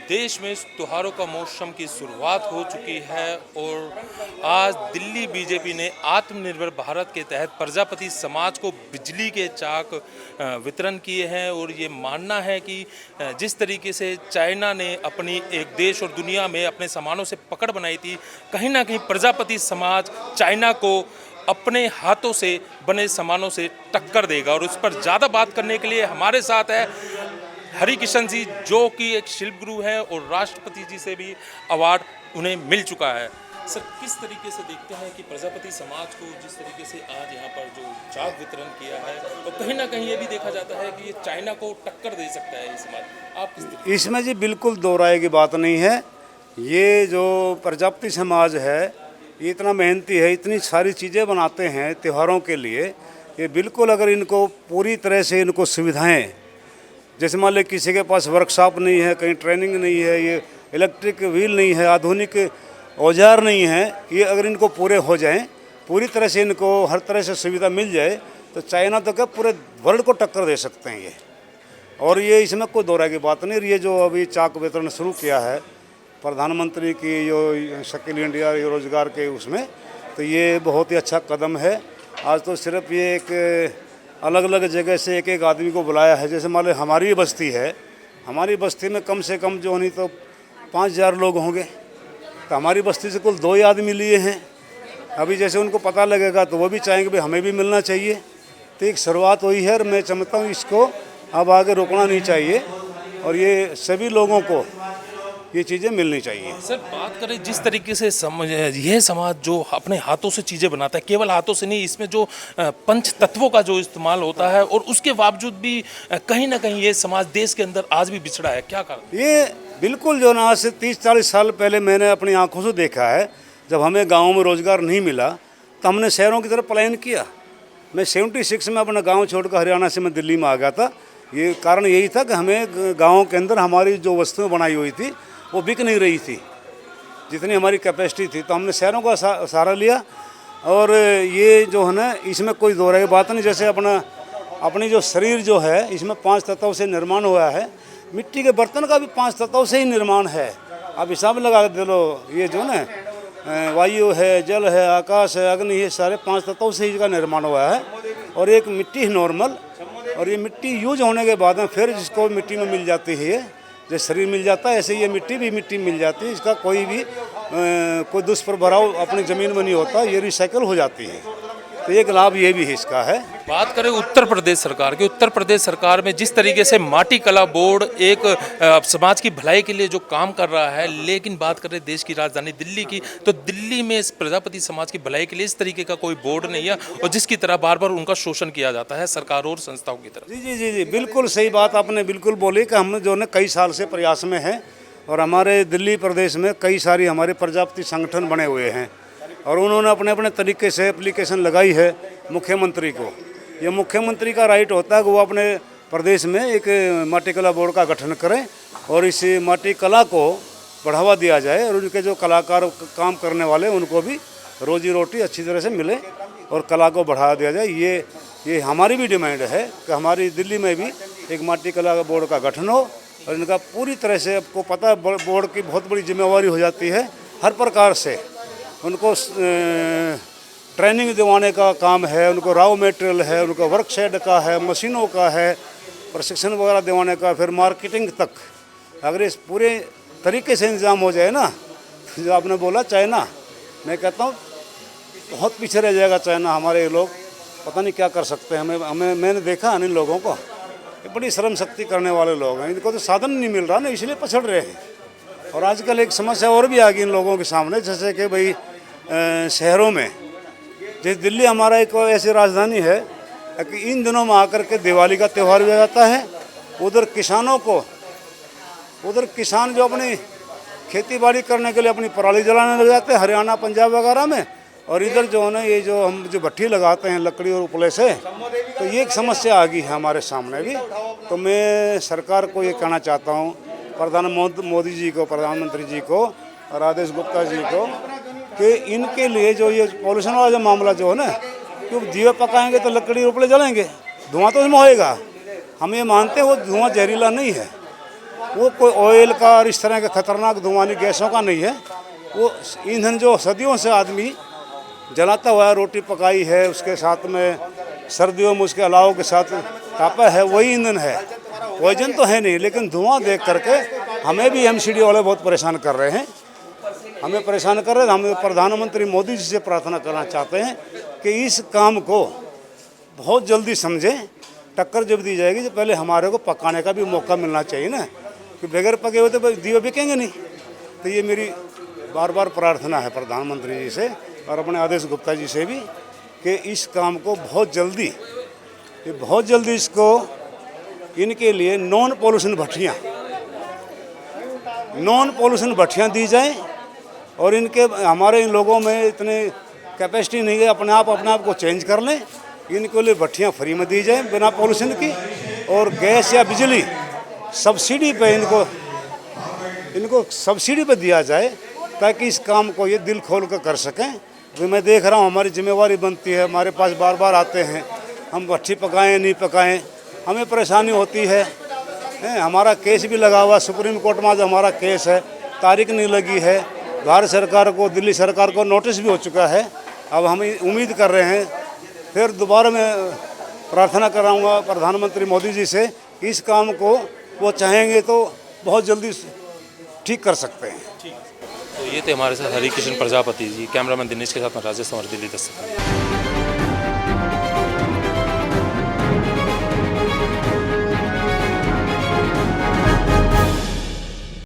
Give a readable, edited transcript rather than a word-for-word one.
देश में त्योहारों का मौसम की शुरुआत हो चुकी है और आज दिल्ली बीजेपी ने आत्मनिर्भर भारत के तहत प्रजापति समाज को बिजली के चाक वितरण किए हैं। और ये मानना है कि जिस तरीके से चाइना ने अपनी एक देश और दुनिया में अपने सामानों से पकड़ बनाई थी, कहीं ना कहीं प्रजापति समाज चाइना को अपने हाथों से बने सामानों से टक्कर देगा। और उस पर ज़्यादा बात करने के लिए हमारे साथ है हरिकिशन जी, जो कि एक शिल्प गुरु है और राष्ट्रपति जी से भी अवार्ड उन्हें मिल चुका है। सर, किस तरीके से देखते हैं कि प्रजापति समाज को जिस तरीके से आज यहाँ पर जो चाक वितरण किया है, और कहीं ना कहीं ये भी देखा जाता है कि ये चाइना को टक्कर दे सकता है ये समाज, आप किस तरीके? इसमें जी बिल्कुल दो राय की बात नहीं है। ये जो प्रजापति समाज है ये इतना मेहनती है, इतनी सारी चीज़ें बनाते हैं त्योहारों के लिए। ये बिल्कुल अगर इनको पूरी तरह से इनको सुविधाएं, जैसे मान लीजिए किसी के पास वर्कशॉप नहीं है, कहीं ट्रेनिंग नहीं है, ये इलेक्ट्रिक व्हील नहीं है, आधुनिक औजार नहीं है, ये अगर इनको पूरे हो जाएं, पूरी तरह से इनको हर तरह से सुविधा मिल जाए तो चाइना तो क्या पूरे वर्ल्ड को टक्कर दे सकते हैं ये। और ये इसमें कोई दो राय की बात नहीं। ये जो अभी चाक वितरण शुरू किया है प्रधानमंत्री की जो स्किल इंडिया रोजगार के उसमें, तो ये बहुत ही अच्छा कदम है। आज तो सिर्फ ये एक अलग अलग जगह से एक एक आदमी को बुलाया है। जैसे मान लो हमारी बस्ती है, हमारी बस्ती में कम से कम जो नहीं तो 5,000 लोग होंगे, तो हमारी बस्ती से कुल 2 ही आदमी लिए हैं। अभी जैसे उनको पता लगेगा तो वो भी चाहेंगे भाई हमें भी मिलना चाहिए। तो एक शुरुआत हुई है और मैं समझता हूँ इसको अब आगे रोकना नहीं चाहिए और ये सभी लोगों को ये चीज़ें मिलनी चाहिए। सर, बात करें जिस तरीके से यह समाज जो अपने हाथों से चीज़ें बनाता है, केवल हाथों से नहीं, इसमें जो पंच तत्वों का जो इस्तेमाल होता है, और उसके बावजूद भी कहीं ना कहीं ये समाज देश के अंदर आज भी बिछड़ा है, क्या कारण? ये बिल्कुल जो ना आज से 30-40 साल पहले मैंने अपनी आंखों से देखा है। जब हमें गाँव में रोज़गार नहीं मिला तो हमने शहरों की तरफ पलायन किया। मैं 76 में अपना गाँव छोड़कर हरियाणा से मैं दिल्ली में आ गया था। ये कारण यही था कि हमें गाँव के अंदर हमारी जो वस्तुएँ बनाई हुई थी वो बिक नहीं रही थी जितनी हमारी कैपेसिटी थी, तो हमने शहरों का सहारा लिया। और ये जो है ना, इसमें कोई दो राय की बात नहीं। जैसे अपनी जो शरीर जो है इसमें 5 तत्वों से निर्माण हुआ है। मिट्टी के बर्तन का भी 5 तत्वों से ही निर्माण है। आप हिसाब लगा दे लो, ये जो ना वायु है, जल है, आकाश है, अग्नि, ये सारे 5 तत्वों से ही इसका निर्माण हुआ है। और एक मिट्टी है नॉर्मल, और ये मिट्टी यूज होने के बाद में फिर जिसको मिट्टी में मिल जाती है, जैसे शरीर मिल जाता है ऐसे ये मिट्टी भी मिट्टी मिल जाती है। इसका कोई दुष्प्रभाव अपनी ज़मीन में नहीं होता, ये रिसाइकल हो जाती है। तो एक लाभ ये भी है इसका है। बात करें उत्तर प्रदेश सरकार की, उत्तर प्रदेश सरकार में जिस तरीके से माटी कला बोर्ड एक समाज की भलाई के लिए जो काम कर रहा है, लेकिन बात करें देश की राजधानी दिल्ली की, तो दिल्ली में इस प्रजापति समाज की भलाई के लिए इस तरीके का कोई बोर्ड नहीं है, और जिसकी तरह बार बार उनका शोषण किया जाता है सरकार और संस्थाओं की तरफ। जी जी जी जी, बिल्कुल सही बात आपने बिल्कुल बोली कि हम जो है कई साल से प्रयास में हैं, और हमारे दिल्ली प्रदेश में कई सारी हमारे प्रजापति संगठन बने हुए हैं, और उन्होंने अपने अपने तरीके से एप्लीकेशन लगाई है मुख्यमंत्री को। ये मुख्यमंत्री का राइट होता है कि वो अपने प्रदेश में एक माटी कला बोर्ड का गठन करें और इस माटी कला को बढ़ावा दिया जाए, और उनके जो कलाकार काम करने वाले उनको भी रोजी रोटी अच्छी तरह से मिले और कला को बढ़ावा दिया जाए। ये हमारी भी डिमांड है कि हमारी दिल्ली में भी एक माटी कला बोर्ड का गठन हो, और इनका पूरी तरह से, आपको पता है बोर्ड की बहुत बड़ी जिम्मेवारी हो जाती है, हर प्रकार से उनको ट्रेनिंग दिवाने का काम है, उनको रॉ मटेरियल है, उनको वर्कशेड का है, मशीनों का है, प्रशिक्षण वगैरह दिवाने का, फिर मार्केटिंग तक। अगर इस पूरे तरीके से इंतजाम हो जाए ना, जो आपने बोला चाइना, मैं कहता हूँ बहुत पीछे रह जाएगा चाइना। हमारे लोग पता नहीं क्या कर सकते हैं। हमें मैंने देखा इन लोगों को, ये बड़ी श्रम शक्ति करने वाले लोग हैं, इनको तो साधन नहीं मिल रहा ना, इसलिए पछड़ रहे हैं। और आजकल एक समस्या और भी आ गई इन लोगों के सामने, जैसे कि भाई शहरों में, जैसे दिल्ली हमारा एक ऐसी राजधानी है कि इन दिनों में आकर के दिवाली का त्यौहार भी आ जाता है। उधर किसान जो अपनी खेती बाड़ी करने के लिए अपनी पराली जलाने लग जाते हैं हरियाणा, पंजाब वगैरह में, और इधर जो है ना ये जो हम जो भट्ठी लगाते हैं लकड़ी और उपले से, तो ये एक समस्या आ गई है हमारे सामने भी। तो मैं सरकार को ये कहना चाहता हूँ, मोदी जी को, प्रधानमंत्री जी को और राजेश गुप्ता जी को, कि इनके लिए जो ये पॉल्यूशन वाला जो मामला जो है ना, क्योंकि दिए पकाएंगे तो लकड़ी उपले जलेंगे, धुआं तो इसमें होएगा। हम ये मानते हैं वो धुआं जहरीला नहीं है, वो कोई ऑयल का और इस तरह के खतरनाक धुआंधार गैसों का नहीं है। वो ईंधन जो सदियों से आदमी जलाता हुआ है, रोटी पकाई है, उसके साथ में सर्दियों में उसके अलाव के साथ तापा है, वही ईंधन है। पॉइजन तो है नहीं, लेकिन धुआं देख करके हमें भी एमसीडी वाले बहुत परेशान कर रहे हैं। हमें परेशान कर रहे हैं। हम प्रधानमंत्री मोदी जी से प्रार्थना करना चाहते हैं कि इस काम को बहुत जल्दी समझें। टक्कर जब दी जाएगी तो पहले हमारे को पकाने का भी मौका मिलना चाहिए ना, कि बगैर पके हुए तो दिए बिकेंगे नहीं। तो ये मेरी बार बार प्रार्थना है प्रधानमंत्री जी से और अपने आदेश गुप्ता जी से भी कि इस काम को बहुत जल्दी इसको इनके लिए नॉन पॉल्यूशन भट्टियाँ दी जाए। और इनके हमारे इन लोगों में इतने कैपेसिटी नहीं है, अपने आप को चेंज कर लें। इनके लिए भट्टियाँ फ्री में दी जाए बिना पॉल्यूशन की, और गैस या बिजली सब्सिडी पे इनको सब्सिडी पे दिया जाए, ताकि इस काम को ये दिल खोल कर सकें। तो मैं देख रहा हूँ हमारी जिम्मेवारी बनती है, हमारे पास बार बार आते हैं, हम भट्टी पकाएं नहीं पकाएं, हमें परेशानी होती है। हमारा केस भी लगा हुआ सुप्रीम कोर्ट में, जो हमारा केस है तारीख नहीं लगी है। भारत सरकार को, दिल्ली सरकार को नोटिस भी हो चुका है। अब हम उम्मीद कर रहे हैं, फिर दोबारा मैं प्रार्थना कराऊंगा प्रधानमंत्री मोदी जी से कि इस काम को वो चाहेंगे तो बहुत जल्दी ठीक कर सकते हैं। तो ये थे हमारे साथ हरिकृष्ण प्रजापति जी। कैमरामैन दिनेश के साथ मैं राजेश कुमार, दिल्ली 10।